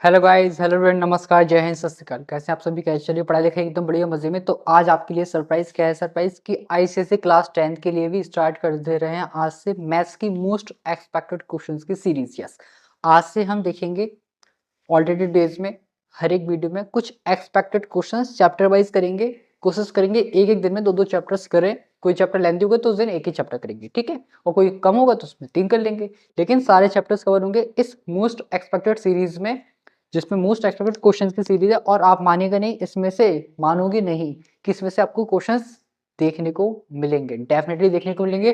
Hello guys, hello friend, नमस्कार, जय हिंद, सत श्री अकाल। कैसे हैं आप सभी? कैसे चलिए पढ़ाई लिखाई एकदम बढ़िया मजे में। तो आज आपके लिए सरप्राइज क्या है? सरप्राइज कि आईसीएसई क्लास 10 के लिए भी स्टार्ट कर दे रहे हैं आज से मैथ्स की मोस्ट एक्सपेक्टेड क्वेश्चंस की सीरीज। यस, आज से हम देखेंगे ऑल्टरनेटिव डेज में हर एक वीडियो में कुछ एक्सपेक्टेड क्वेश्चंस चैप्टर वाइज करेंगे। कोशिश करेंगे एक एक दिन में दो दो चैप्टर्स करें। कोई चैप्टर लेंथी होगा तो उस दिन एक ही चैप्टर करेंगे, ठीक है, और कोई कम होगा तो उसमें 3 कर लेंगे। लेकिन सारे चैप्टर्स कवर होंगे इस मोस्ट एक्सपेक्टेड सीरीज में, जिसमें मोस्ट एक्सपेक्टेड क्वेश्चंस की सीरीज है। और आप मानेगा नहीं, इसमें से मानोगे नहीं कि इसमें से आपको क्वेश्चंस देखने को मिलेंगे, डेफिनेटली देखने को मिलेंगे।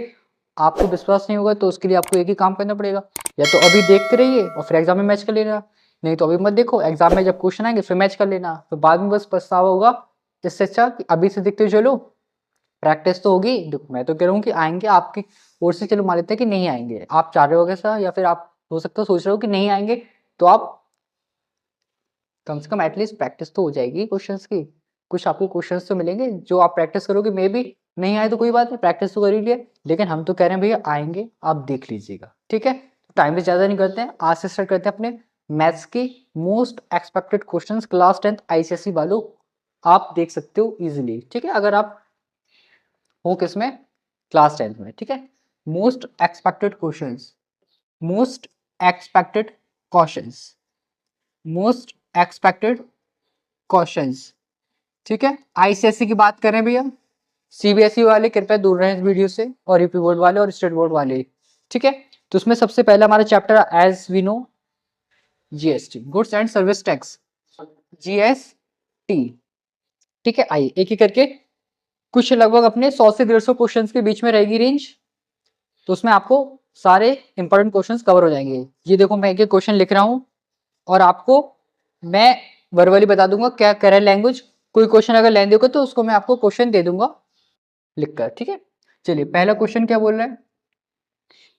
आपको विश्वास नहीं होगा तो उसके लिए आपको एक ही काम करना पड़ेगा, या तो अभी देखते रहिए और फिर एग्जाम में मैच कर लेना, नहीं तो अभी मत देखो, एग्जाम में जब क्वेश्चन आएंगे फिर मैच कर लेना, फिर बाद में बस पछतावा होगा। इससे अच्छा कि अभी से देखते चलो, प्रैक्टिस तो होगी। मैं तो कह रहा हूँ कि आएंगे आपकी ओर से, चलो मान लेते हैं कि नहीं आएंगे, आप चाह रहे हो ऐसा, या फिर आप हो सकता है सोच रहे हो कि नहीं आएंगे, तो आप कम से कम एटलीस्ट प्रैक्टिस तो हो जाएगी क्वेश्चंस की। कुछ आपको क्वेश्चंस तो मिलेंगे जो आप प्रैक्टिस करोगे। मे बी नहीं आए तो कोई बात नहीं, प्रैक्टिस तो कर ही लिए, लेकिन हम तो कह रहे हैं भैया आएंगे, आप देख लीजिएगा, ठीक है। टाइम भी ज़्यादा नहीं करते हैं, आज से स्टार्ट करते हैं अपने मैथ्स की most expected question class 10 ICSE वालों। आप देख सकते हो इजिली, ठीक है, अगर आप हो किसमें, क्लास 10 में, ठीक है। Most expected questions, most expected questions, most expected questions, ठीक है। आईसीएसई की बात करें भैया, सीबीएसई वाले कृपया दूर रहें इस वीडियो से, और यूपी बोर्ड वाले और स्टेट बोर्ड वाले, ठीक है। तो उसमें सबसे पहला हमारा chapter as we know GST, goods and service tax, GST, ठीक है। आइए एक एक करके, कुछ लगभग अपने 100 से 150 क्वेश्चंस के बीच में रहेगी रेंज, तो उसमें आपको सारे इंपॉर्टेंट क्वेश्चंस कवर हो जाएंगे। ये देखो मैं एक एक क्वेश्चन लिख रहा हूँ और आपको मैं वर्बली बता दूंगा क्या करें लैंग्वेज। कोई क्वेश्चन अगर लेंदी होगा तो उसको मैं आपको क्वेश्चन दे दूंगा लिखकर, ठीक है। चलिए पहला क्वेश्चन क्या बोल रहा है,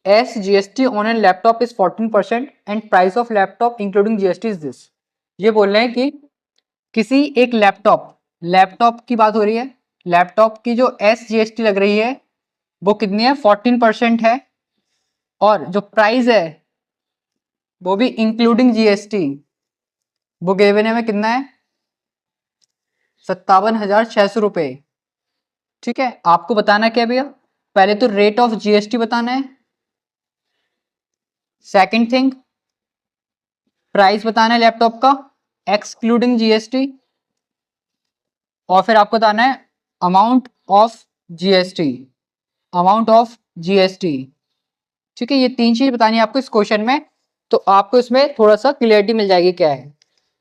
S GST on an laptop is 14% and price of laptop including GST is this. ये बोल रहे हैं कि किसी एक लैपटॉप, लैपटॉप की बात हो रही है, लैपटॉप की जो एस जीएसटी लग रही है वो कितनी है, 14% है, और जो प्राइस है वो भी इंक्लूडिंग जीएसटी, वो गिवन है में कितना है, 57,600 रुपये, ठीक है। आपको बताना क्या भैया, पहले तो रेट ऑफ जीएसटी बताना है, सेकंड थिंग प्राइस बताना है लैपटॉप का एक्सक्लूडिंग जीएसटी, और फिर आपको बताना है amount of GST, amount of GST, ठीक है। ये तीन चीज बतानी है आपको इस क्वेश्चन में, तो आपको इसमें थोड़ा सा क्लियरिटी मिल जाएगी क्या है।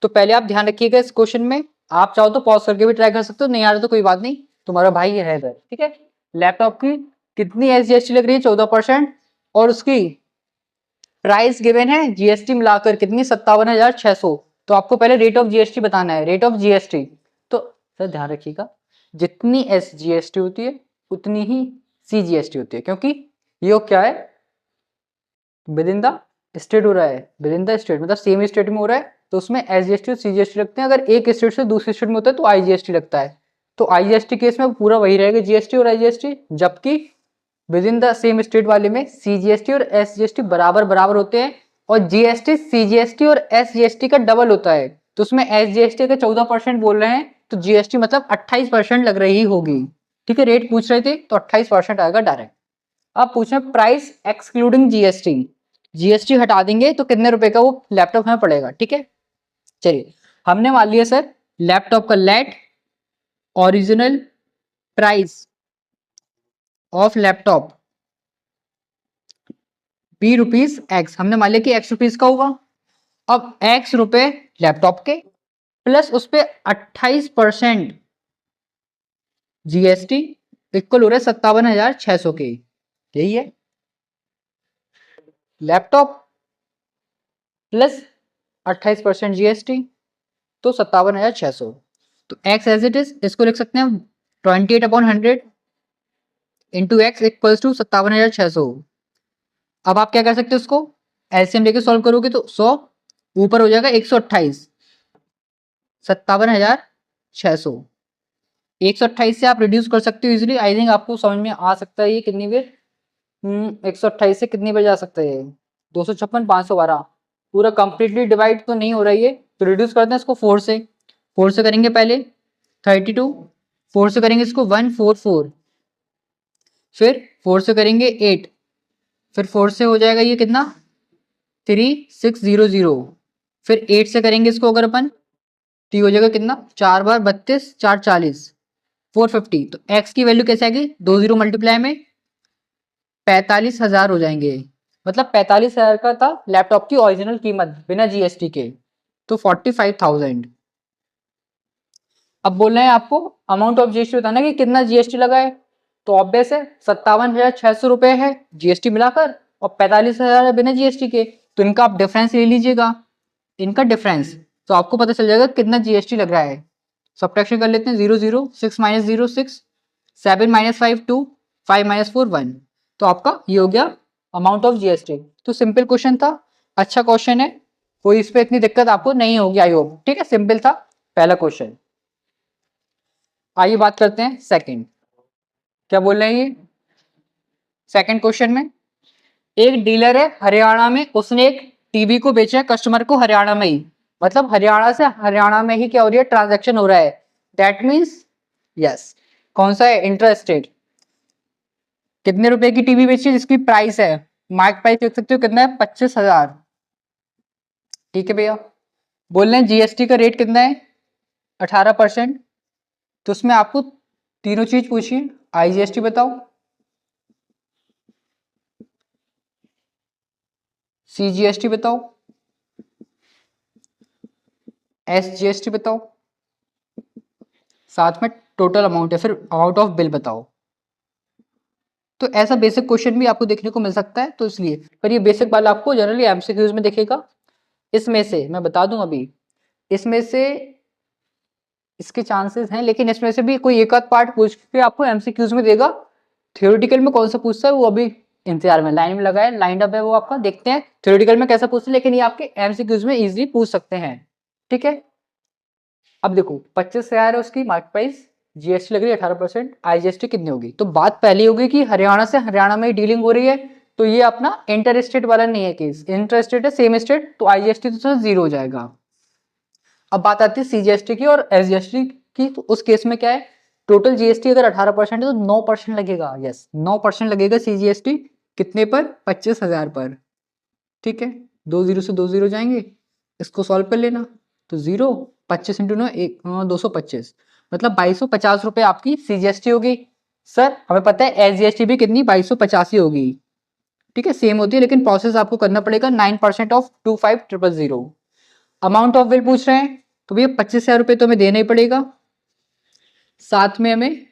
तो पहले आप ध्यान रखिएगा इस क्वेश्चन में, आप चाहो तो पॉज करके भी ट्राई कर सकते हो, नहीं आ रहा तो कोई बात नहीं, तुम्हारा भाई है इधर, ठीक है। लैपटॉप की कितनी एसजीएसटी लग रही है, 14%, और उसकी प्राइस गिवन है जीएसटी मिलाकर कितनी, 57,600। तो आपको पहले रेट ऑफ जीएसटी बताना है, रेट ऑफ जीएसटी। तो सर ध्यान रखिएगा, जितनी एस जीएसटी होती है उतनी ही सी जीएसटी होती है, क्योंकि ये क्या है, विद इन द स्टेट हो रहा है, विद इन द स्टेट मतलब सेम स्टेट में हो रहा है, तो उसमें एस जीएसटी और सी जीएसटी लगते हैं। अगर एक स्टेट से दूसरे स्टेट में होता है तो आईजीएसटी लगता है। तो आईजीएसटी केस में पूरा वही रहेगा, जीएसटी और आईजीएसटी, जबकि with in the same state वाले में सीजीएसटी और एसजीएसटी बराबर बराबर होते हैं, और जीएसटी सीजीएसटी और एसजीएसटी का डबल होता है। तो उसमें एसजीएसटी का 14% बोल रहे हैं, तो जीएसटी मतलब 28% लग रही होगी, ठीक है। रेट पूछ रहे थे तो 28% आएगा डायरेक्ट। अब पूछ रहे प्राइस एक्सक्लूडिंग जीएसटी, जीएसटी हटा देंगे तो कितने रुपए का वो लैपटॉप हमें पड़ेगा, ठीक है। चलिए हमने मान लिया सर लैपटॉप का let original price of laptop be rupees X, हमने मान लिया कि एक्स रुपीज का होगा। अब एक्स रुपए लैपटॉप के प्लस उस पे 28% जीएसटी इक्वल हो रहा है 57,600 के, यही है लैपटॉप प्लस 28% जीएसटी, तो 57,600। तो एक्स एज इट इज, इसको लिख सकते हैं हम 28/100 इंटू एक्स इक्वल्स टू 57,600। अब आप क्या कर सकते हो, उसको एलसीएम लेके सॉल्व करोगे तो 100 ऊपर हो जाएगा 128, 57,600, 128 से आप रिड्यूस कर सकते हो इजीली। आई थिंक आपको समझ में आ सकता है ये कितनी बार, 128 से कितनी बार जा सकता है, 256, 512, पूरा कंप्लीटली डिवाइड तो नहीं हो रही है, तो रिड्यूस करते हैं इसको 4 से। 4 से करेंगे पहले 32, 4 से करेंगे इसको 144, फिर 4 से करेंगे 8, फिर 4 से हो जाएगा ये कितना 3600, फिर 8 से करेंगे इसको अगर अपन तो ये हो जाएगा कितना 4 बार 32, 4 40, 450। तो x की वैल्यू कैसे आएगी, 2 जीरो मल्टीप्लाई में 45,000 हो जाएंगे। मतलब 45,000 का था लैपटॉप की ओरिजिनल कीमत बिना जीएसटी के, तो 45,000। अब बोल रहे हैं आपको अमाउंट ऑफ जीएसटी बताना कि कितना जीएसटी लगा है, तो ऑब्वियस है 57,600 रुपए है जीएसटी मिलाकर और 45,000 है बिना जीएसटी के, तो इनका आप डिफरेंस ले लीजिएगा, इनका डिफरेंस, तो आपको पता चल जाएगा कितना जीएसटी लग रहा है। सब्ट्रैक्शन कर लेते हैं, 0 0, 6 माइनस 0 6, 7 माइनस 5 2, 5 माइनस 4 1, तो आपका ये हो गया अमाउंट ऑफ जीएसटी। तो सिंपल क्वेश्चन था, अच्छा क्वेश्चन है, कोई इस पे इतनी दिक्कत आपको नहीं होगी आई होप, ठीक है, सिंपल था पहला क्वेश्चन। आइए बात करते हैं सेकंड, क्या बोल रहे हैं ये सेकंड क्वेश्चन में। एक डीलर है हरियाणा में, उसने एक टीवी को बेचा है कस्टमर को हरियाणा में ही, मतलब हरियाणा से हरियाणा में ही क्या हो रही है ट्रांजैक्शन हो रहा है, दैट मीन्स यस कौन सा है इंटर स्टेट। कितने रुपए की टीवी बेची है जिसकी प्राइस है, मार्क प्राइस देख सकते हो कितना है 25,000, ठीक है भैया। बोल रहे हैं जीएसटी का रेट कितना है 18%, तो उसमें आपको तीनों चीज पूछिए, आईजीएसटी बताओ, सीजीएसटी बताओ, एसजीएसटी बताओ, साथ में टोटल अमाउंट है, फिर अमाउंट ऑफ बिल बताओ। तो ऐसा बेसिक क्वेश्चन भी आपको देखने को मिल सकता है, तो इसलिए पर ये बेसिक वाला आपको जनरली एमसीक्यूज में देखेगा। इसमें से मैं बता दूं अभी, इसमें से इसके चांसेस हैं, लेकिन इसमें से भी कोई एक आध पार्ट पूछ के आपको एमसीक्यूज में देगा। थ्योरेटिकल में कौन सा पूछता है वो अभी इंतजार में, लाइन में लगा है, लाइंड अप है, वो आपका देखते हैं थ्योरेटिकल में कैसा पूछते हैं, लेकिन ये आपके एमसीक्यूज में इजीली पूछ सकते हैं, ठीक है। अब देखो 25,000 है उसकी मार्केट प्राइस, जीएसटी लग रही है 18%, आईजीएसटी कितनी होगी, तो बात पहले होगी कि हरियाणा से हरियाणा में ही डीलिंग हो रही है, तो ये अपना इंटर स्टेट वाला नहीं है केस, इंटर स्टेट है सेम स्टेट, तो आईजीएसटी तो जीरो हो जाएगा। अब बात आती है सीजीएसटी की और एसजीएसटी की, तो उस केस में क्या है, टोटल जीएसटी अगर 18% है तो 9% लगेगा, यस 9% लगेगा सीजीएसटी, कितने पर 25,000 पर, ठीक है। 2 जीरो से 2 जीरो जाएंगे, इसको सॉल्व कर लेना, तो 0 25 इंटू 9 एक 225, मतलब 2250 रुपए आपकी सीजीएसटी होगी। सर हमें पता है एसजीएसटी भी कितनी 2250 ही होगी, ठीक है सेम होती है, लेकिन प्रोसेस आपको करना पड़ेगा 9% ऑफ 25,000। अमाउंट ऑफ बिल पूछ रहे हैं, तो भैया 25,000 रुपये तो हमें देना ही पड़ेगा, साथ में हमें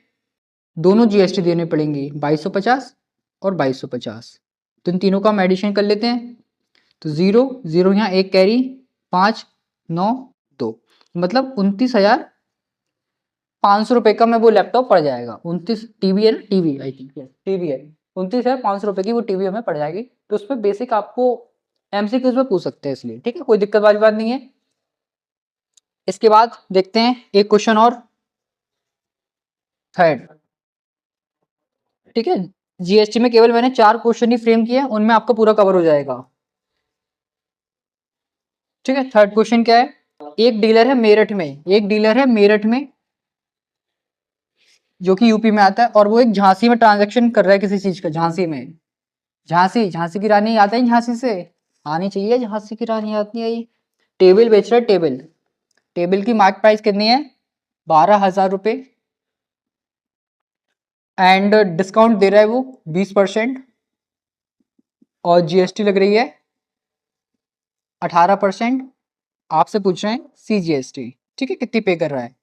दोनों जीएसटी देने पड़ेंगे 2250 और 2250, तो इन तीनों का हम एडिशन कर लेते हैं, तो 0 0 यहाँ एक कैरी, 5 9 2, मतलब 29,500 रुपये का मैं वो लैपटॉप पड़ जाएगा, 29 टीवी है ना, टीवी आई थिंक टीवी है, 29,500 रुपये की वो टीवी हमें पड़ जाएगी। तो उसमें बेसिक आपको एमसीक्यूज में पूछ सकते हैं, इसलिए ठीक है, कोई दिक्कत वाली बात नहीं है। इसके बाद देखते हैं एक क्वेश्चन और, थर्ड, ठीक है। जीएसटी में केवल मैंने 4 क्वेश्चन ही फ्रेम किए हैं, उनमें आपका पूरा कवर हो जाएगा, ठीक है। थर्ड क्वेश्चन क्या है, एक डीलर है मेरठ में, एक डीलर है मेरठ में जो कि यूपी में आता है, और वो एक झांसी में ट्रांजैक्शन कर रहा है किसी चीज का, झांसी में, झांसी झांसी की रानी आता है, झांसी से आनी चाहिए, झांसी की रानी आती है ये, टेबल बेच रहा है, टेबल, टेबल की मार्केट प्राइस कितनी है 12,000 रुपये, एंड डिस्काउंट दे रहा है वो 20%, और जीएसटी लग रही है 18%, आपसे पूछ रहे हैं सीजीएसटी, ठीक है, कितनी पे कर रहा है।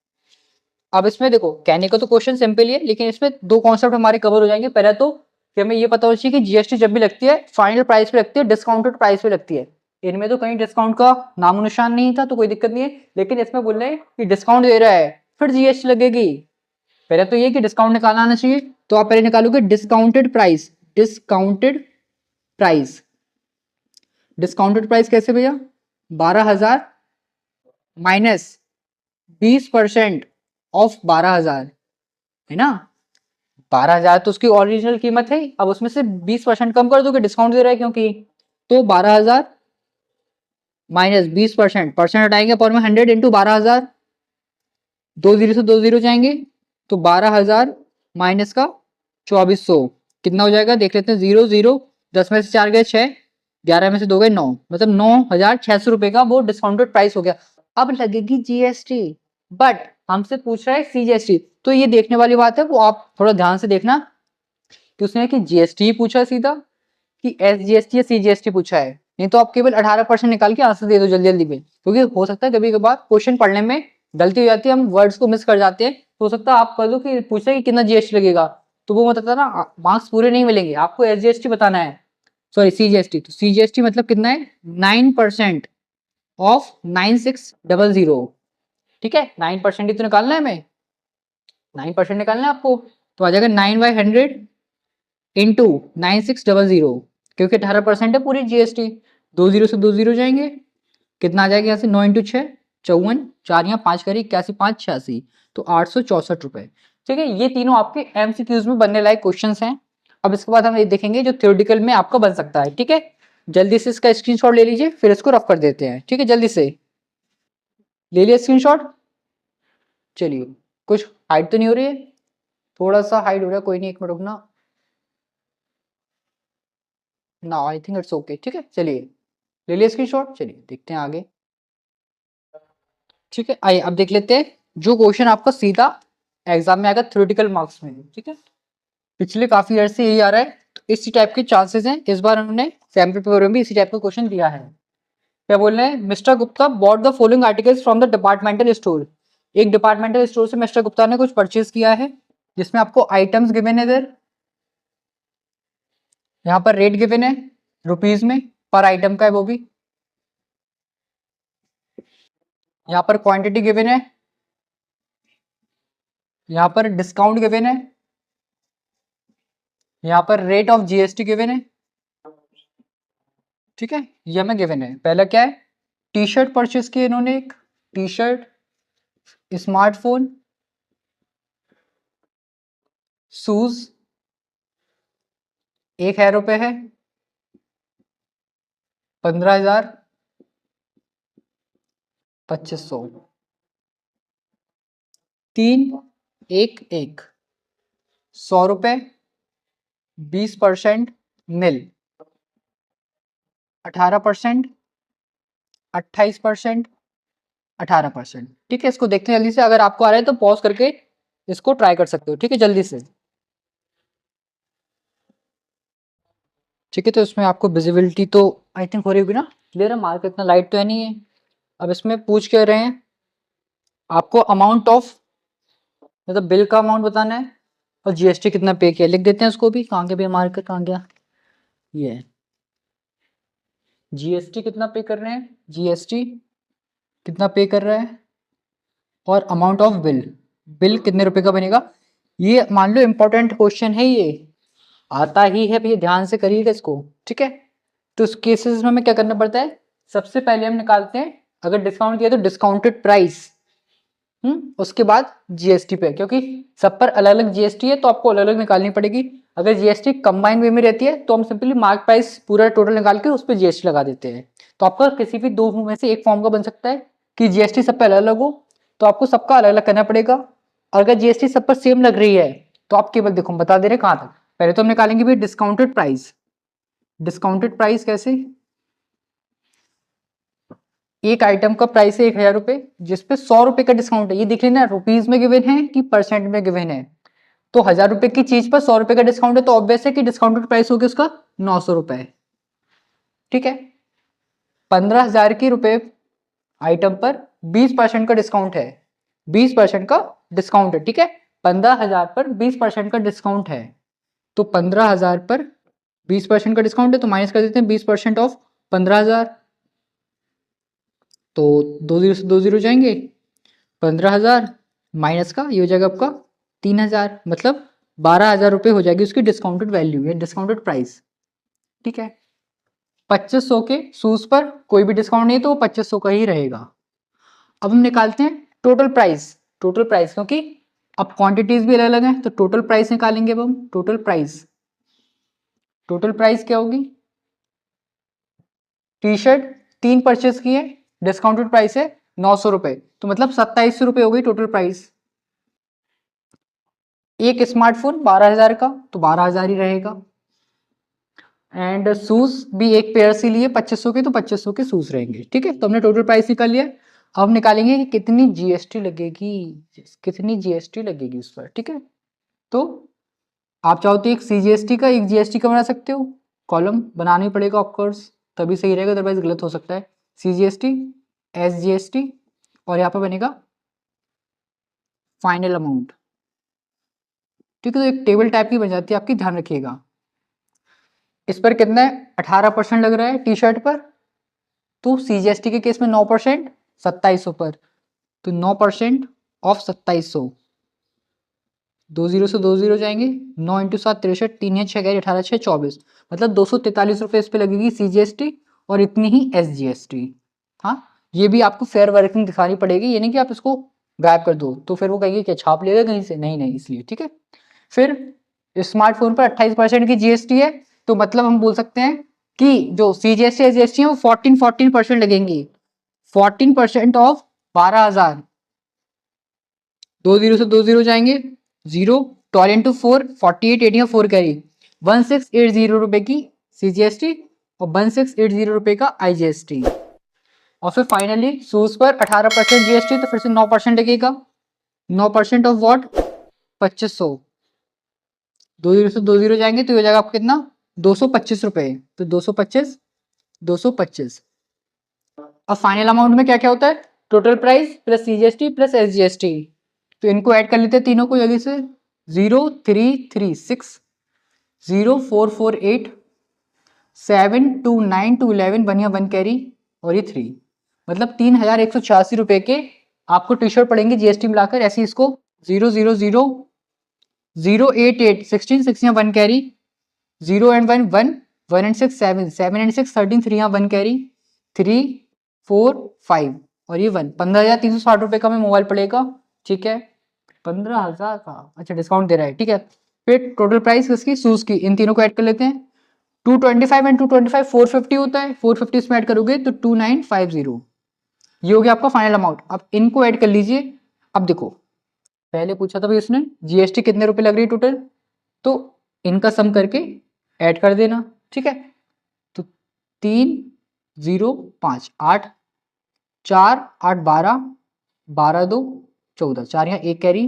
अब इसमें देखो कहने का तो क्वेश्चन सिंपल ही है, लेकिन इसमें दो कॉन्सेप्ट हमारे कवर हो जाएंगे। पहला तो कि हमें ये पता होना चाहिए कि जीएसटी जब भी लगती है फाइनल प्राइस पे लगती है, डिस्काउंटेड प्राइस पे लगती है, इनमें तो कहीं डिस्काउंट का नामो निशान नहीं था, तो कोई दिक्कत नहीं है, लेकिन इसमें बोल रहे हैं कि डिस्काउंट दे रहा है फिर जीएसटी लगेगी। पहले तो ये कि डिस्काउंट निकालना आना चाहिए, तो आप पहले निकालोगे discounted price, discounted price, discounted price कैसे भैया 12,000 माइनस 20% ऑफ 12,000, है ना, 12,000 तो उसकी ओरिजिनल कीमत है, अब उसमें से 20% कम कर दोगे, डिस्काउंट दे रहा है क्योंकि, तो 12,000 माइनस 20%, परसेंट हटाएंगे पर में 100 इंटू 12,000, 2 जीरो से 2 जीरो जाएंगे तो 12,000 माइनस का 2400 कितना हो जाएगा देख लेते हैं। 0 0, 10 में से 4 गए 6, 11 में से 2 गए 9, मतलब 9,600 रुपए का वो डिस्काउंटेड प्राइस हो गया। अब लगेगी जीएसटी, बट हमसे पूछ रहा है सीजीएसटी, तो ये देखने वाली बात है, वो आप थोड़ा ध्यान से देखना कि उसने कि जीएसटी पूछा सीधा कि एसजीएसटी या सीजीएसटी पूछा है। नहीं तो आप केवल 18% निकाल के आंसर दे दो जल्दी जल्दी में, क्योंकि हो सकता है कभी कभार क्वेश्चन पढ़ने में गलती हो जाती है, हम वर्ड्स को मिस कर जाते हैं, तो हो सकता है आप कर दो कि पूछे कि कितना जीएसटी लगेगा, तो वो मतलब ना मार्क्स पूरे नहीं मिलेंगे, आपको एसजीएसटी बताना है, सॉरी सीजीएसटी। तो सीजीएसटी मतलब कितना है 9% ऑफ 9600, ठीक है 9% ही तो निकालना है, हमें 9% निकालना है आपको, तो आ जाएगा 9/100 इंटू 9600, क्योंकि 18% है पूरी जीएसटी, 2 जीरो से 2 जीरो जाएंगे, कितना आ जाएगा यहाँ से 9 इंटू 6 54, 4 यहाँ 5 करी 81 5 86, तो 864 रुपए। ठीक है, ये तीनों आपके एमसीक्यूज में बनने लायक क्वेश्चन हैं। अब इसके बाद हम ये देखेंगे जो थ्योरेटिकल में आपका बन सकता है। ठीक है, जल्दी से इसका स्क्रीनशॉट ले लीजिए, फिर इसको रफ कर देते हैं। ठीक है, जल्दी से ले लिया स्क्रीनशॉट। चलिए, कुछ हाइड तो नहीं हो रही है, थोड़ा सा हाइड हो रहा है, कोई नहीं, एक मिनट रुकना ना, आई थिंक इट्स ओके। ठीक है, चलिए ले लिया स्क्रीनशॉट, चलिए देखते हैं आगे। ठीक है, आइए अब देख लेते हैं जो क्वेश्चन आपका सीधा एग्जाम में आएगा थ्योरेटिकल मार्क्स में। ठीक है, पिछले काफी ईयर से यही आ रहा है, तो इसी टाइप के चांसेस हैं, इस बार उन्होंने सैम्पल पेपर में भी इसी टाइप का क्वेश्चन दिया है। क्या बोल रहे हैं, mister Gupta bought the following articles from the departmental store. एक डिपार्टमेंटल स्टोर से मिस्टर गुप्ता ने कुछ परचेज किया है, जिसमें आपको आइटम्स गिवन है इधर, यहाँ पर रेट गिवन है रुपीज में, पर आइटम का है वो भी, यहाँ पर क्वांटिटी गिवन है, यहाँ पर डिस्काउंट गिवन है, यहाँ पर रेट ऑफ जीएसटी गिवन है। ठीक है, ये हमें गिवन है। पहला क्या है, टी शर्ट परचेज की इन्होंने, एक टी शर्ट, स्मार्टफोन, शूज 1,000 रुपए है, 15,000, 2,500, 3 1 1, 100 रुपए, 20% मिल, 18%, 28%, 18%। ठीक है, इसको देखते हैं जल्दी से, अगर आपको आ रहा है तो पॉज करके इसको ट्राई कर सकते हो। ठीक है, जल्दी से। ठीक है, तो इसमें आपको विजिबिलिटी तो आई थिंक हो रही होगी ना, क्लियर है, मार्क इतना लाइट तो है नहीं है। अब इसमें पूछ क्या रहे हैं, आपको अमाउंट ऑफ, मतलब बिल का अमाउंट बताना है, और जीएसटी कितना पे किया, लिख देते हैं उसको भी, कहाँ के भी मार्कर कहाँ गया, ये जीएसटी कितना पे कर रहे हैं, जीएसटी कितना पे कर रहा है, और अमाउंट ऑफ बिल, बिल कितने रुपए का बनेगा। ये मान लो इंपॉर्टेंट क्वेश्चन है, ये आता ही है भैया, ध्यान से करिएगा इसको। ठीक है, तो उस केसेस में हमें क्या करना पड़ता है, सबसे पहले हम निकालते हैं, अगर डिस्काउंट दिया तो डिस्काउंटेड प्राइस, उसके बाद जीएसटी पे, क्योंकि सब पर अलग अलग जीएसटी है तो आपको अलग अलग निकालनी पड़ेगी। अगर जीएसटी कंबाइन वे में रहती है तो हम सिंपली मार्क प्राइस पूरा टोटल निकाल के उस पर जीएसटी लगा देते हैं। तो आपका किसी भी दो में से एक फॉर्म का बन सकता है कि जीएसटी सब पे अलग अलग हो, तो आपको सबका अलग अलग करना पड़ेगा। अगर जीएसटी सब पर सेम लग रही है तो आप केवल देखो, हम बता दे रहे कहाँ तक, पहले तो हम निकालेंगे भी डिस्काउंटेड प्राइस। डिस्काउंटेड प्राइस कैसे, एक आइटम का प्राइस है 1,000 रुपए, जिसपे 100 रुपए का डिस्काउंट है, ये देख लेना रुपीज में गिवन है कि परसेंट में गिवन है। तो 1,000 रुपए की चीज पर 100 रुपए का डिस्काउंट है, तो ऑब्वियस है कि डिस्काउंटेड प्राइस होगी उसका 900 रुपए। ठीक है, 15,000 की रुपए आइटम पर 20% का डिस्काउंट है, 20% का डिस्काउंट है। ठीक है, 15,000 पर 20% का डिस्काउंट है, तो 15,000 पर 20% का डिस्काउंट है, तो माइनस कर देते हैं 20% ऑफ 15,000, तो 2 जीरो से 2 जीरो जाएंगे, 15,000 माइनस का ये हो जाएगा आपका 3,000, मतलब 12,000 रुपये हो जाएगी उसकी डिस्काउंटेड वैल्यू या डिस्काउंटेड प्राइस। ठीक है, 2,500 के शूज पर कोई भी डिस्काउंट नहीं है तो वो 2,500 का ही रहेगा। अब हम निकालते हैं टोटल प्राइस, टोटल प्राइस, क्योंकि अब क्वांटिटीज भी अलग अलग हैं, तो टोटल प्राइस निकालेंगे। अब हम टोटल प्राइस, टोटल प्राइस क्या होगी, टी शर्ट 3 परचेज किए, डिस्काउंटेड प्राइस है 900 रुपए, तो मतलब 2700 रुपए हो गई टोटल प्राइस। एक स्मार्टफोन 12,000 का, तो 12,000 ही रहेगा। एंड शूज भी एक पेयर से लिए 2500 के, तो 2500 के शूज रहेंगे। ठीक है, तो हमने टोटल प्राइस निकाल लिया। अब निकालेंगे कि कितनी जीएसटी लगेगी, कितनी जीएसटी लगेगी उस पर। ठीक है, तो आप चाहो तो एक सीजीएसटी का एक जीएसटी का बना सकते हो, कॉलम बनाना ही पड़ेगा ऑफकोर्स, तभी सही रहेगा, अदरवाइज गलत हो सकता है। सीजीएसटी, एसजीएसटी, और यहाँ पर बनेगा फाइनल अमाउंट। ठीक है, तो एक टेबल टाइप की बन जाती है आपकी, ध्यान रखिएगा। इस पर कितना है, 18% लग रहा है टी शर्ट पर, तो सीजीएसटी के केस में 9%, 2700 पर, तो 9% ऑफ 2700, 20 से 20 जाएंगे, 9 इंटू 7 63, 3 या 6 18 6 24, मतलब 243 रुपये इस पे लगेगी सीजीएसटी, और इतनी ही एसजीएसटी। हाँ, ये भी आपको फेयर वर्किंग दिखानी पड़ेगी, ये नहीं कि आप इसको गायब कर दो तो फिर वो कहेंगे कि छाप लेगा कहीं से, नहीं नहीं, इसलिए। ठीक है, फिर स्मार्टफोन पर 28% की जीएसटी है, तो मतलब हम बोल सकते हैं कि जो सीजीएसटी एसजीएसटी है वो 14% लगेंगी। 14% ऑफ 12,000, 20 से 20 जाएंगे, 0, 12 इंटू 4 48, 8 4 कैरी, 1680 रुपए की सीजीएसटी और 1680 रुपए का आईजीएसटी। और फिर फाइनली शूज पर 18% जीएसटी, तो फिर से 9% लगेगा। 9% ऑफ व्हाट, 2500, 20 से 20 जाएंगे तो ये हो जाएगा आपको कितना, 225 रुपए, तो 225, 225। अब फाइनल अमाउंट में क्या क्या होता है, total price plus CGST plus SGST, तो इनको ऐड कर लेते हैं तीनों को जल्दी से। 0336, 0448, 729 टू 11, 1 या 1 कैरी, और ये 3, मतलब 3,186 रुपए के आपको टी शर्ट पड़ेंगे जीएसटी मिलाकर। ऐसे इसको 000, 088, 16, 6 या 1 कैरी, 0 एंड 1 1, 1 एंड 6 7, 7 एंड 6 13, 3 या 1 कैरी, 3 4 5, और ये 1, 15,360 रुपए का में मोबाइल पड़ेगा। ठीक है, 15,000 का, अच्छा डिस्काउंट दे रहा है। ठीक है, फिर टोटल प्राइस इसकी शूज की, इन तीनों को ऐड कर लेते हैं। 225 एंड 225 450 होता है, 450 इसमें ऐड करोगे तो 2950, ये हो गया आपका फाइनल अमाउंट। अब इनको ऐड कर लीजिए। अब देखो, पहले पूछा था भाई उसने जीएसटी कितने रुपए लग रही है टोटल, तो इनका सम करके ऐड कर देना। ठीक है, तो 305, 8 4 8 12, 12 2 14, 4 यहाँ 1 कैरी,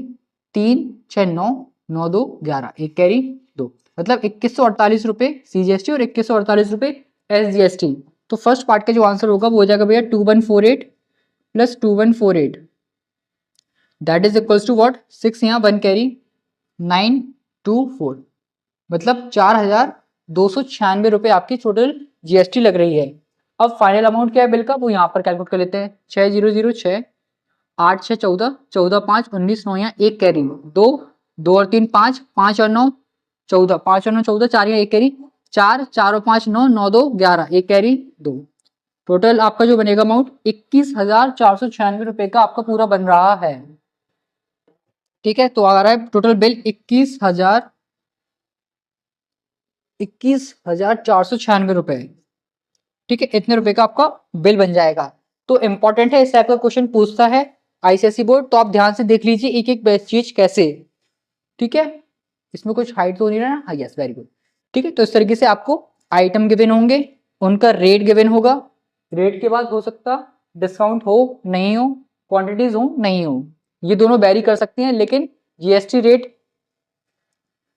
3 6 9, 9 2 11, 1 कैरी 2, मतलब 2148 रुपए सीजीएसटी और 2148 रुपए एसजीएसटी। तो फर्स्ट पार्ट का जो आंसर होगा वो हो जाएगा भैया 2148 plus 2148, that is equals to what, 6 यहाँ 1 कैरी, 924, मतलब 4,296 रुपए आपकी टोटल जीएसटी लग रही है। अब फाइनल अमाउंट क्या है बिल का, वो यहाँ पर कैलकुलेट कर लेते हैं। 6006, 8 6 14, 14 5 19, 9 यहाँ 1 कैरी, 2 2 और 3 5, 5 और 9 14, 5 और 9 14, 4 यहाँ 1 कैरी, 4 4 और 5 9, 9 2 11, 1 कैरी 2, टोटल आपका जो बनेगा अमाउंट 21,496 रुपए का आपका पूरा बन रहा है। ठीक है, तो आ रहा है टोटल बिल 21,496 रुपए। ठीक है, इतने रुपए का आपका बिल बन जाएगा। तो इंपॉर्टेंट है, इस टाइप का क्वेश्चन पूछता है आईसीएसई बोर्ड, तो आप ध्यान से देख लीजिए एक एक चीज कैसे। ठीक है, इसमें कुछ हाइड तो नहीं रहा ना, हाँ यस वेरी गुड। ठीक है, तो इस तरीके से आपको आइटम गिवन होंगे, उनका रेट गिवन होगा, रेट के बाद हो सकता डिस्काउंट हो नहीं हो, क्वांटिटीज हो नहीं हो, ये दोनों वेरी कर सकती हैं, लेकिन जीएसटी रेट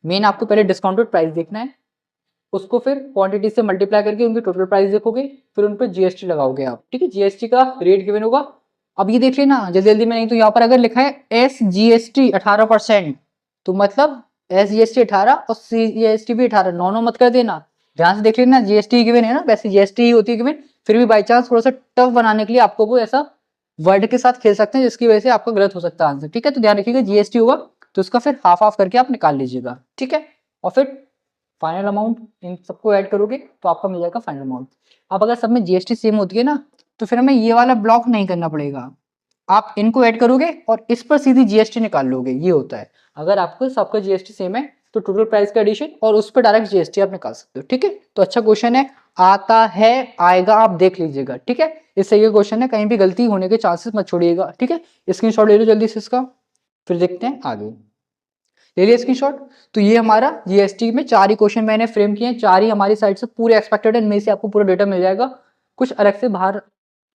मेन आपको पहले डिस्काउंटेड प्राइस देखना है, उसको फिर क्वांटिटी से मल्टीप्लाई करके उनकी टोटल प्राइस देखोगे, फिर उन पर जीएसटी लगाओगे आप। ठीक है, जीएसटी का रेट गिवन होगा। अब ये देख लेना जल्दी जल्दी में, नहीं तो यहाँ पर अगर लिखा है एस जीएसटी 18%, तो मतलब एस जीएसटी 18 और सी जीएसटी भी 18, नौ मत कर देना, ध्यान से देख लेना। जीएसटी गिवन है ना, वैसे जीएसटी ही होती है गिवन, फिर भी बाई चांस थोड़ा सा टफ बनाने के लिए आपको वो ऐसा वर्ड के साथ खेल सकते हैं जिसकी वजह से आपका गलत हो सकता है आंसर। ठीक है, तो ध्यान रखिएगा जीएसटी होगा तो उसका फिर हाफ हाफ करके आप निकाल लीजिएगा। ठीक है, और फिर फाइनल अमाउंट इन सबको ऐड करोगे तो आपका मिल जाएगा फाइनल अमाउंट। अब अगर सब में जीएसटी सेम होती है ना, तो फिर हमें ये वाला ब्लॉक नहीं करना पड़ेगा, आप इनको ऐड करोगे और इस पर सीधी जीएसटी निकाल लोगे, ये होता है। अगर आपको सबका जीएसटी सेम है तो टोटल प्राइस का एडिशन और उस पर डायरेक्ट जीएसटी आप निकाल सकते हो। ठीक है, तो अच्छा क्वेश्चन है, आता है, आएगा, आप देख लीजिएगा, ठीक है। इससे ये क्वेश्चन है, कहीं भी गलती होने के चांसेस मत छोड़िएगा, ठीक है। स्क्रीनशॉट ले लो जल्दी से इसका, फिर देखते हैं आगे। ले लिया स्क्रीनशॉट। तो ये हमारा जीएसटी में 4 ही क्वेश्चन मैंने फ्रेम किए हैं, 4 ही हमारी साइड से पूरे एक्सपेक्टेड है, इनमें से आपको पूरा डेटा मिल जाएगा, कुछ अलग से बाहर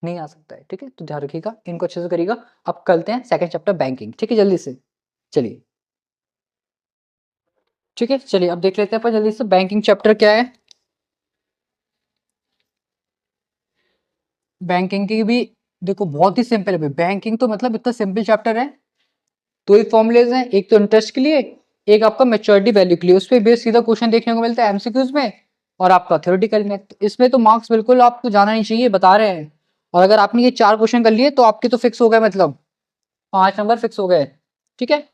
नहीं आ सकता है, ठीक है। तो ध्यान रखिएगा, इनको अच्छे से करिएगा। अब करते हैं सेकंड चैप्टर बैंकिंग, ठीक है, जल्दी से चलिए, ठीक है। चलिए अब देख लेते हैं अपन जल्दी से बैंकिंग चैप्टर क्या है। बैंकिंग की भी देखो बहुत ही सिंपल है, बैंकिंग तो मतलब इतना सिंपल चैप्टर है। दो ही फॉर्मुलेज हैं, एक तो इंटरेस्ट के लिए, एक आपका मैच्योरिटी वैल्यू के लिए। उस पर बेस सीधा क्वेश्चन देखने को मिलता है एमसीक्यूज में, और आपका थ्योरेटिकल में। तो इसमें तो मार्क्स बिल्कुल आपको जाना नहीं चाहिए, बता रहे हैं। और अगर आपने ये 4 क्वेश्चन कर लिए तो आपके तो फिक्स हो गए, मतलब 5 नंबर फिक्स हो गए, ठीक है।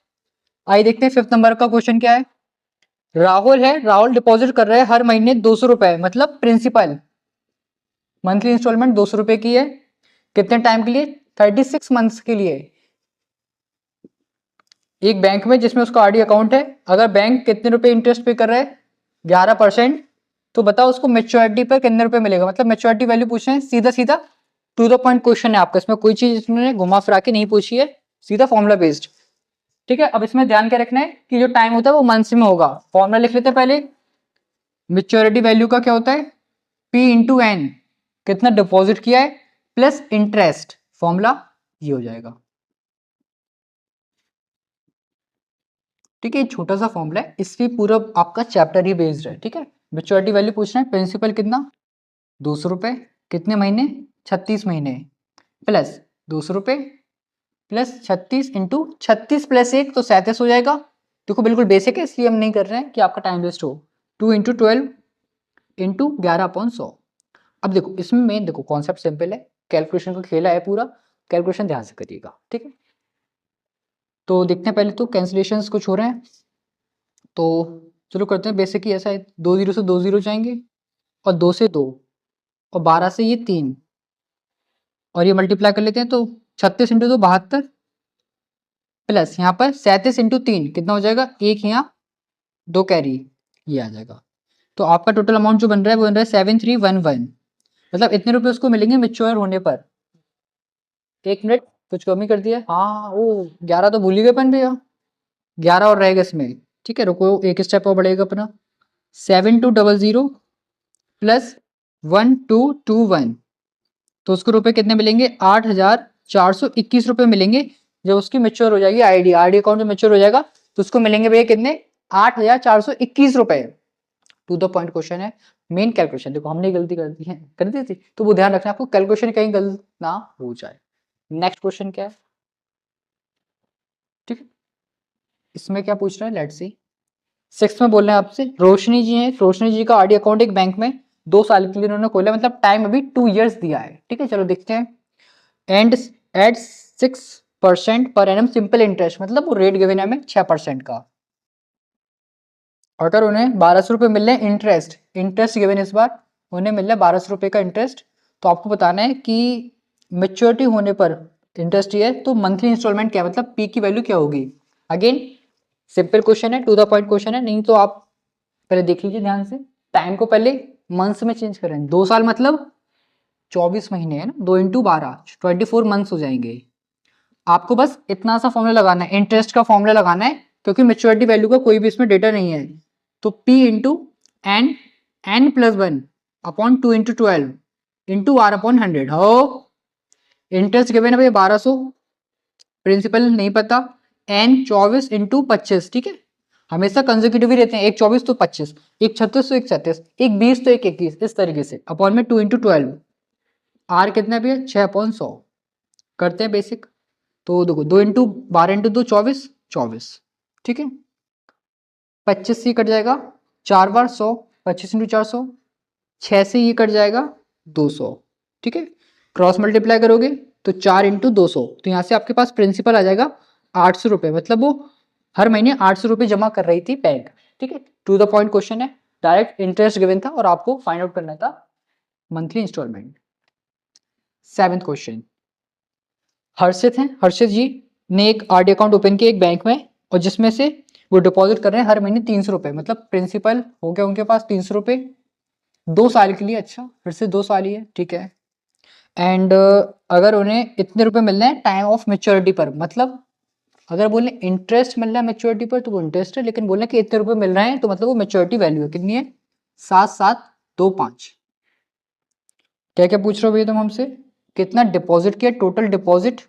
आइए देखते हैं 5th नंबर का क्वेश्चन क्या है। राहुल है, राहुल डिपॉजिट कर रहा है हर महीने 200 रुपए, मतलब प्रिंसिपल, मंथली इंस्टॉलमेंट 200 रुपए की है। कितने टाइम के लिए? 36 मंथ्स के लिए, एक बैंक में जिसमें उसका आरडी अकाउंट है। अगर बैंक कितने रुपए इंटरेस्ट पे कर रहा है? 11%। तो बताओ उसको मेच्योरिटी पर कितने रुपए मिलेगा, मतलब मेच्योरिटी वैल्यू पूछ रहे हैं, सीधा सीधा टू द पॉइंट क्वेश्चन है आपका, इसमें कोई चीज इसमें घुमा फिरा के नहीं पूछी है, सीधा फॉर्मुला बेस्ड, ठीक है। अब इसमें ध्यान क्या रखना है कि जो टाइम होता है वो मंथ्स में होगा। फॉर्मुला लिख लेते हैं पहले। मेच्योरिटी वैल्यू का क्या होता है? पी इंटू एन, कितना डिपॉजिट किया है, प्लस इंटरेस्ट, फॉर्मूला ये हो जाएगा, ठीक है। छोटा सा फॉर्मूला है, इससे पूरा आपका चैप्टर ही बेस्ड है, ठीक है। मेच्योरिटी वैल्यू पूछ रहे हैं, प्रिंसिपल कितना? 200 रुपए, कितने महीने? 36 महीने, प्लस 200 रुपए, प्लस 36 इंटू 36 प्लस 1 तो 37 हो जाएगा। देखो बिल्कुल बेसिक है, इसलिए हम नहीं कर रहे हैं कि आपका टाइम वेस्ट हो। 2 इंटू 12 इंटू 11/100। अब देखो इसमें मेन देखो कॉन्सेप्ट सिंपल है, कैलकुलेशन का खेला है पूरा, कैलकुलेशन ध्यान से करिएगा, ठीक है। तो देखते हैं पहले तो कैंसिलेशंस कुछ हो रहे हैं, तो चलो करते हैं। बेसिक ही ऐसा है, 2 जीरो से 2 जीरो जाएंगे, और 2 से 2, और 12 से ये 3, और ये मल्टीप्लाई कर लेते हैं तो 36 इंटू 2 72, प्लस यहाँ पर 37 इंटू 3 कितना हो जाएगा, एक यहाँ 2 कैरी, ये आ जाएगा। तो आपका टोटल अमाउंट जो बन रहा है वो बन रहा है 7311, मतलब इतने रुपए उसको मिलेंगे मेच्योर होने पर। एक मिनट, कुछ कमी कर दिया, हाँ वो 11 तो भूल ही गए अपन भैया, 11 और रहेगा इसमें, ठीक है। रुको एक स्टेप और बढ़ेगा अपना, 7200 प्लस 1221, तो उसको रुपए कितने मिलेंगे? 8421 रुपए मिलेंगे। जब उसकी मेच्योर हो जाएगी आईडी, आरडी अकाउंट में मेच्योर हो जाएगा तो उसको मिलेंगे भैया कितने? 8421 रुपए। टू द पॉइंट क्वेश्चन है, मेन कैलकुलेशन देखो हमने गलती कर दी थी, तो वो ध्यान रखना आपको कैलकुलेशन कहीं गलत ना हो जाए। नेक्स्ट क्वेश्चन क्या है, ठीक है। इसमें क्या पूछ रहे हैं, लेट्स सी। 6 में बोल रहे हैं आपसे, रोशनी जी हैं, रोशनी जी का आरडी अकाउंट एक बैंक में 2 साल के लिए उन्होंने खोला, मतलब टाइम अभी 2 इयर्स दिया है, ठीक है। चलो देखते हैं। And eight 6% per annum simple interest, मतलब वो रेट गिवन है हमें 6% का। अगर उन्हें 1200 रुपये मिल रहे हैं इंटरेस्ट, इंटरेस्ट गिवन इस बार उन्हें मिल रहा है 1200 रुपये का इंटरेस्ट, तो आपको बताना है कि मेच्योरिटी होने पर इंटरेस्ट ये है तो मंथली इंस्टॉलमेंट क्या है, मतलब पी की वैल्यू क्या होगी। अगेन सिंपल क्वेश्चन है, टू द पॉइंट क्वेश्चन है, नहीं तो आप पहले देख लीजिए ध्यान से। टाइम को पहले मंथ्स में चेंज करें, 2 साल मतलब 24 महीने है ना, 2 इंटू 12 24 मंथ्स हो जाएंगे। आपको बस इतना सा फॉर्मूला लगाना है, इंटरेस्ट का फॉर्मूला लगाना है, क्योंकि मेच्योरिटी वैल्यू का कोई भी इसमें डेटा नहीं है। तो P into N plus 1 upon 2 into 12 into R upon 100 हो। इंटरेस्ट गिवन है भाई 1200, प्रिंसिपल नहीं पता, एन 24 इंटू 25, ठीक है। हमेशा कंसेक्यूटिव ही रहते हैं, एक 24 तो 25, एक 36 तो एक 37, एक 20 तो एक 21, इस तरीके से अपॉन में 2 इंटू 12, आर कितना भी है 6/100। करते हैं बेसिक, तो देखो 2 इंटू 12 इंटू 2 24 24, ठीक है। 25 से कट जाएगा 4 बार 100, 25 इंटू 400, 6 से ये कट जाएगा 200, ठीक है। क्रॉस मल्टीप्लाई करोगे तो 4 इंटू 200, तो यहाँ से आपके पास प्रिंसिपल आ जाएगा 800 रुपये, मतलब वो हर महीने 800 रुपये जमा कर रही थी बैंक, ठीक है। टू द पॉइंट क्वेश्चन है, डायरेक्ट इंटरेस्ट गिवन था और आपको फाइंड आउट करना था मंथली इंस्टॉलमेंट। 7th क्वेश्चन, हर्षित हैं, हर्षित जी ने एक आरडी अकाउंट ओपन किया एक बैंक में, और जिसमें से वो डिपॉजिट कर रहे हैं हर महीने 300 रुपये, मतलब प्रिंसिपल हो गया उनके पास 300 रुपये, 2 साल के लिए, अच्छा फिर से 2 साल ही है, ठीक है। एंड अगर उन्हें इतने रुपए मिल रहे हैं टाइम ऑफ मेच्योरिटी पर, मतलब अगर बोले इंटरेस्ट मिल रहा है मेच्योरिटी पर तो वो इंटरेस्ट है, लेकिन बोले कि इतने रुपए मिल रहे हैं तो मतलब वो मेच्योरिटी वैल्यू है, कितनी है 7725। क्या क्या पूछ रहे हो भैया तुम हमसे, कितना डिपॉजिट किया, टोटल डिपॉजिट,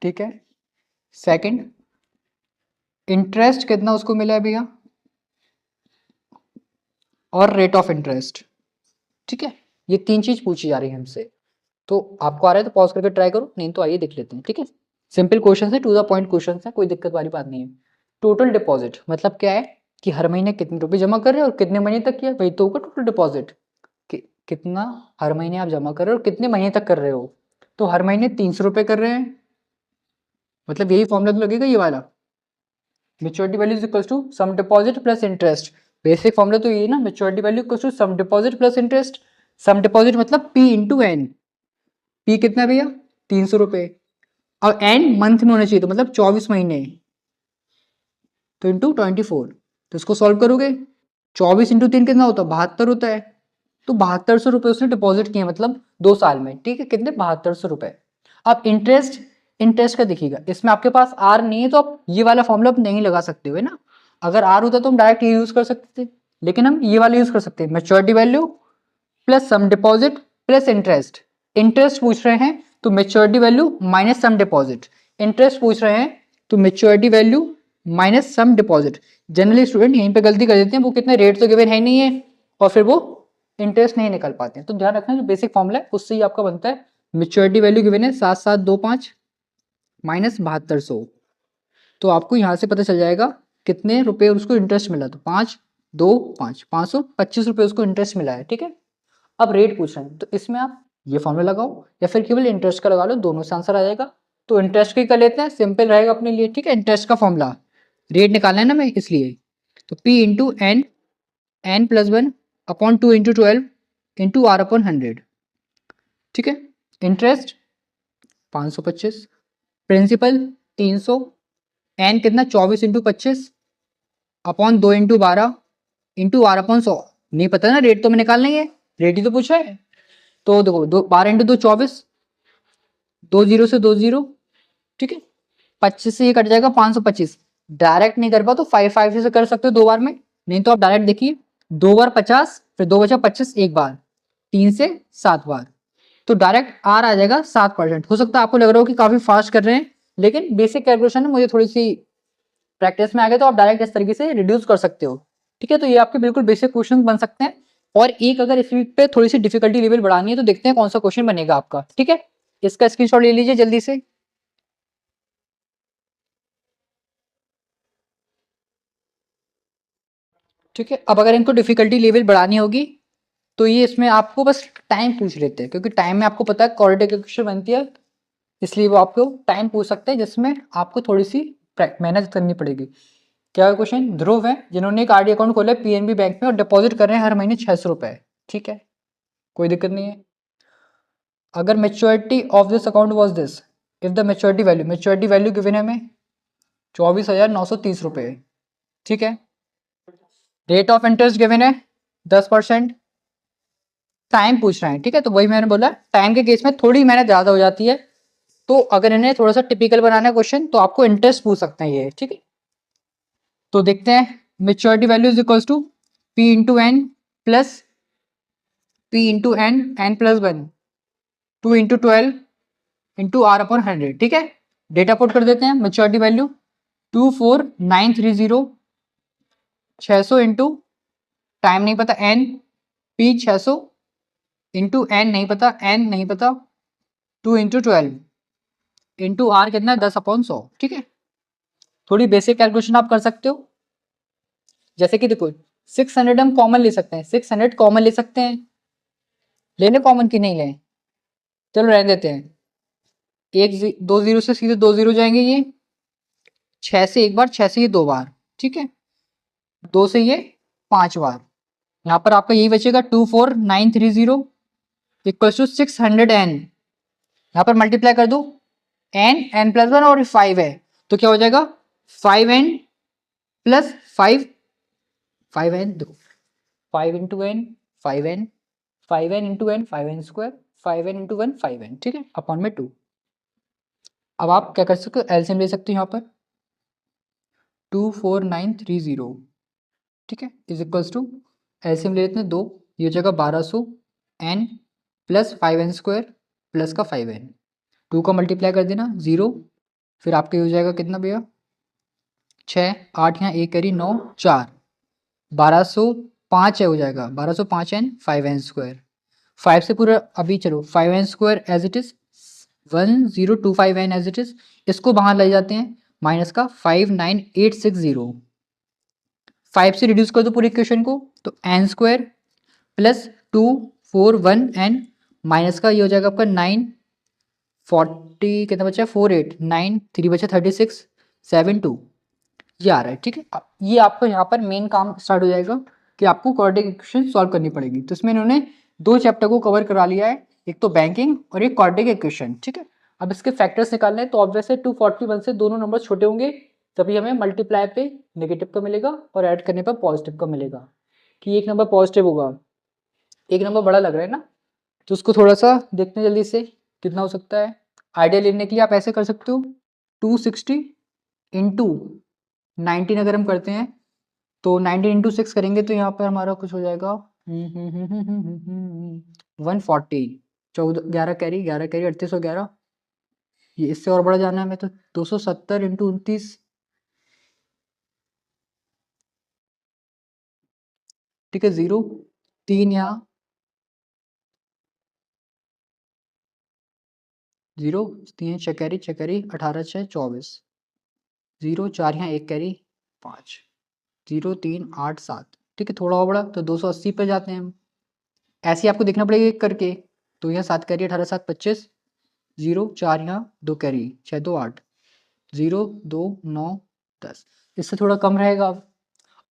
ठीक है। सेकंड, इंटरेस्ट कितना उसको मिला है भैया, और रेट ऑफ इंटरेस्ट, ठीक है। ये 3 चीज पूछी जा रही है हमसे। तो आपको आ रहा है तो पॉज करके ट्राई करो, नहीं तो आइए देख लेते हैं, ठीक है। सिंपल क्वेश्चन है, टू द पॉइंट क्वेश्चन है, कोई दिक्कत वाली बात नहीं है। टोटल डिपॉजिट मतलब क्या है कि हर महीने कितने रुपए जमा कर रहे हो और कितने महीने तक किया, वही तो होगा टोटल डिपॉजिट। कि कितना हर महीने आप जमा कर रहे हो और कितने महीने तक कर रहे हो। तो हर महीने 300 रुपये कर रहे हैं, मतलब यही फॉर्मूला तो लगेगा ये वाला, maturity value is equals to sum deposit plus interest. Basic formula तो ये ना, maturity value equals to sum deposit plus interest. Sum deposit मतलब पी इंटू एन, पी कितना है भैया 300 रुपये, और एन मंथ में होना चाहिए तो मतलब 24 महीने, तो इंटू 24। तो इसको सॉल्व करोगे 24 इंटू 3 कितना होता है 72 होता है। तो 7200 रुपये उसने डिपॉजिट किए मतलब 2 साल में, ठीक है, कितने 7200 रुपये। अब इंटरेस्ट, इंटरेस्ट का देखिएगा, इसमें आपके पास आर नहीं है तो आप ये वाला फॉर्मूला आप नहीं लगा सकते हो, है ना। अगर आर होता तो हम डायरेक्ट ये यूज कर सकते थे, लेकिन हम ये वाला यूज कर सकते हैं, मेच्योरिटी वैल्यू प्लस सम डिपॉजिट प्लस इंटरेस्ट। इंटरेस्ट पूछ रहे हैं तो maturity value minus sum deposit, interest पूछ रहे हैं तो maturity value minus sum deposit. Generally student यहीं पे गलती कर देते हैं, वो कितने रेट तो गिवन है नहीं है और फिर वो इंटरेस्ट नहीं निकल पाते हैं। तो ध्यान रखना जो बेसिक फॉर्मूला है उससे ही आपका बनता है। मेच्योरिटी वैल्यू गिवन है 7725 माइनस 7200, तो आपको यहाँ से पता चल जाएगा कितने रुपए उसको इंटरेस्ट मिला, तो 5 2 5 525 रुपये उसको इंटरेस्ट मिला है, ठीक है। अब रेट पूछ रहे हैं तो इसमें आप ये फॉर्मूला लगाओ या फिर केवल इंटरेस्ट का लगा लो, दोनों से आंसर आ जाएगा। तो इंटरेस्ट का ही कर लेते हैं, सिंपल रहेगा अपने लिए, ठीक है। इंटरेस्ट का फॉर्मूला, रेट निकालना है ना मैं इसलिए, तो P into N, N plus 1 upon 2 into 12 into R upon 100, ठीक है। इंटरेस्ट 525, प्रिंसिपल 300, एन कितना 24 into 25 upon 2 into 12 into R upon 100। नहीं पता ना, रेट तो मैं निकालना ही है, रेट ही तो पूछा है। तो देखो 12 इंटू 2 24, 2 जीरो से 2 जीरो, ठीक है। 25 से ये कट जाएगा 525। डायरेक्ट नहीं कर पाओ तो 5 से कर सकते हो 2 बार में, नहीं तो आप डायरेक्ट देखिए 2 बार 50 फिर 2 बचा 25 एक बार, 3 से 7 बार, तो डायरेक्ट आर आ जाएगा 7%। हो सकता है आपको लग रहा हो कि काफी फास्ट कर रहे हैं, लेकिन बेसिक कैलकुलेशन है, मुझे थोड़ी सी प्रैक्टिस में आ गए तो आप डायरेक्ट इस तरीके से रिड्यूस कर सकते हो, ठीक है। तो ये आपके बिल्कुल बेसिक क्वेश्चन बन सकते हैं। और एक अगर इस वीक पे थोड़ी सी डिफिकल्टी लेवल बढ़ानी है तो देखते हैं कौन सा क्वेश्चन बनेगा आपका, ठीक है। इसका स्क्रीनशॉट ले लीजिए जल्दी से, ठीक है। अब अगर इनको डिफिकल्टी लेवल बढ़ानी होगी तो ये इसमें आपको बस टाइम पूछ लेते हैं, क्योंकि टाइम में आपको पता है क्वाड्रेटिक इक्वेशन बनती है, इसलिए वो आपको टाइम पूछ सकते हैं जिसमें आपको थोड़ी सी मेहनत करनी पड़ेगी। क्या क्वेश्चन, ध्रुव है जिन्होंने एक आरडी अकाउंट खोला है पीएनबी बैंक में और डिपॉजिट कर रहे हैं हर महीने 600 रुपए, ठीक है, कोई दिक्कत नहीं है। अगर maturity of this account was this, if the maturity value given है हमें 24,930 रुपये, ठीक है। रेट ऑफ इंटरेस्ट गिवन है 10%, टाइम पूछ रहे हैं, ठीक है। तो वही मैंने बोला टाइम के केस में थोड़ी मेहनत ज़्यादा हो जाती है, तो अगर इन्हें थोड़ा सा टिपिकल बनाना है क्वेश्चन तो आपको इंटरेस्ट पूछ सकते हैं ये, ठीक है। तो देखते हैं, maturity value is equals to P into N plus P into N, N plus 1, 2 into 12 into R upon 100, ठीक है। डेटा पुट कर देते हैं, मेच्योरिटी वैल्यू 24930, 600 इंटू टाइम नहीं पता एन, पी 600 इंटू एन नहीं पता, एन नहीं पता, 2 इंटू 12 इंटू आर कितना है 10/100, ठीक है। थोड़ी बेसिक कैलकुलेशन आप कर सकते हो, जैसे कि देखो 600 हम कॉमन ले सकते हैं, 600 कॉमन ले सकते हैं, लेने कॉमन की नहीं लें, चलो रहने देते हैं। 2 जीरो से सीधे 2 जीरो जाएंगे, ये 6 से एक बार, 6 से ये 2 बार, ठीक है, 2 से ये 5 बार, यहाँ पर आपका यही बचेगा 24930 इक्वल टू 600 एन, यहाँ पर मल्टीप्लाई कर दो, एन एन प्लस 1 और 5 है तो क्या हो जाएगा 5n प्लस 5 5n देखो, 5 into N 5n, 5n into N 5n square, 5n into 1 5n, ठीक है, अपॉन में 2। अब आप क्या कर सकते हो, एलसीएम ले सकते हो यहाँ पर 24930, ठीक है, इज इक्वल्स टू एलसीएम ले लेते हैं 2, ये जगह 1200 n plus 5n square plus का 5n, 2 का मल्टीप्लाई कर देना 0, फिर आपके हो जाएगा कितना भैया 6, 8 यहाँ 1 करी 9, 4, 1205 है हो जाएगा 1205 n 5n स्क्वायर, 5 से पूरा अभी चलो 5n square as it is 1025n as it is, इसको बाहर ले जाते हैं माइनस का 59860, 5 से रिड्यूस कर दो पूरी इक्वेशन को तो n square plus 241n minus का ये हो जाएगा आपका 940 कितना बचा 48 9 3 बचा 36 72, ये आ रहा है, ठीक है। अब ये आपको यहाँ पर मेन काम स्टार्ट हो जाएगा कि आपको क्वाड्रेटिक इक्वेशन सॉल्व करनी पड़ेगी। तो इसमें इन्होंने 2 चैप्टर को कवर करा लिया है, एक तो बैंकिंग और एक क्वाड्रेटिक इक्वेशन, ठीक है। अब इसके फैक्टर्स निकालने हैं तो ऑब्वियसली 241 से दोनों नंबर छोटे होंगे, तभी हमें मल्टीप्लाई पे नेगेटिव का मिलेगा और ऐड करने पर पॉजिटिव का मिलेगा, कि एक नंबर पॉजिटिव होगा, एक नंबर बड़ा लग रहा है ना, तो उसको थोड़ा सा देखते हैं जल्दी से कितना हो सकता है। आइडिया लेने के लिए आप ऐसे कर सकते हो 260 इंटू 19 अगर हम करते हैं तो 19 इंटू 6 करेंगे तो यहाँ पर हमारा कुछ हो जाएगा 140, 14 11 कैरी 3811, ये इससे और बड़ा जाना है हमें तो 270 इंटू 29, ठीक है, 0 3 यहाँ 0 3 6 कैरी 18 6 24, 0 4 यहाँ 1 कैरी 5, 0 3 8 7, ठीक है, थोड़ा और बड़ा तो 280 पे जाते हैं हम, ऐसे ही आपको देखना पड़ेगा एक करके, तो यहाँ 7 कैरी 18 7 25, 0 4 यहाँ 2 कैरी 6 2 8, 0 2 9 10, इससे थोड़ा कम रहेगा।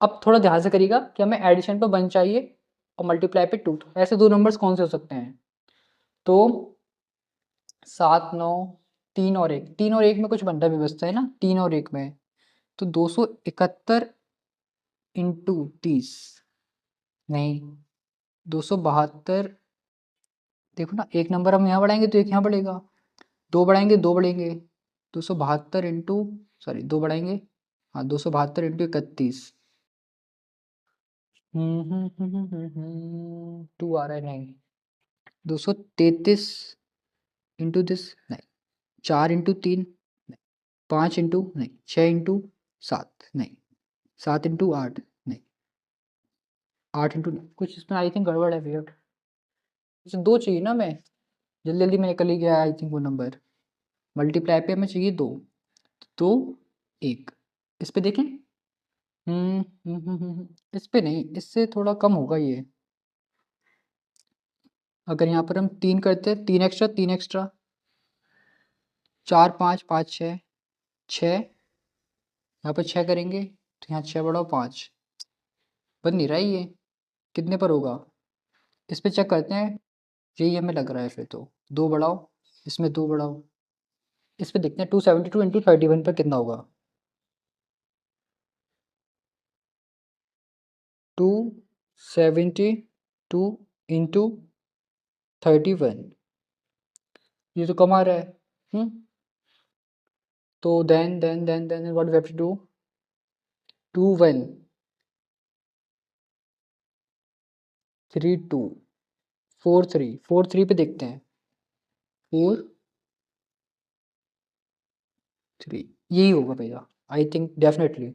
अब थोड़ा ध्यान से करिएगा कि हमें एडिशन पे 1 चाहिए और मल्टीप्लाई पे 2, ऐसे दो नंबर्स कौन से हो सकते हैं, तो 7 9 3 और 1, 3 और 1 में कुछ बनता व्यवस्था है ना, 3 और 1 में, तो 271 इंटू 30 नहीं 272, देखो ना एक नंबर हम यहाँ बढ़ाएंगे तो एक यहाँ बढ़ेगा, दो बढ़ाएंगे दो बढ़ेंगे, 272 इंटू सॉरी दो बढ़ाएंगे, हाँ 272 इंटू 31, 2 आ रहा है नहीं, 233 इंटू दिस नहीं, 4 इंटू 3 नहीं, 5 इंटू नहीं, 6 इंटू 7 नहीं, 7 इंटू 8 नहीं, 8 इंटू कुछ इसमें आई थिंक गड़बड़ है भैया, इसे 2 चाहिए ना, मैं जल्दी जल्दी में निकल ही गया आई थिंक वो नंबर, मल्टीप्लाई पे हमें चाहिए 2 तो 1, इस पे देखें इस पे नहीं, इससे थोड़ा कम होगा ये, अगर यहाँ पर हम 3 करते हैं 3 एक्स्ट्रा 3 एक्स्ट्रा 4 5 5 6 6, यहाँ पर 6 करेंगे तो यहाँ 6 बढ़ाओ 5, बन नहीं रहा है ये, कितने पर होगा इस पे चेक करते हैं, यही हमें लग रहा है, फिर तो 2 बढ़ाओ इसमें 2 बढ़ाओ, इस पे देखते हैं 272 इंटू 31 पर कितना होगा, 272 इंटू 31, ये तो कम आ रहा है, तो then what we have to do 2 1 3 2 4 3 4 3 पे देखते हैं 4 3, यही होगा भैया आई थिंक डेफिनेटली।